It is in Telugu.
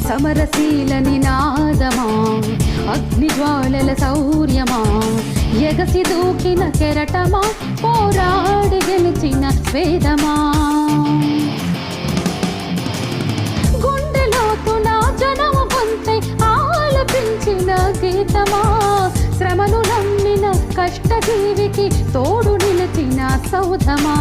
సమరశీల నినాదమా, అగ్నిజ్వాలల శౌర్యమా, ఎగసి దూకిన కెరటమా, పోరాడి గెలిచిన వేదమా, గుండెలోతున జనము పొంతే ఆలపించిన గీతమా, శ్రమను నమ్మిన కష్టజీవికి తోడు నిలిచిన సౌధమా.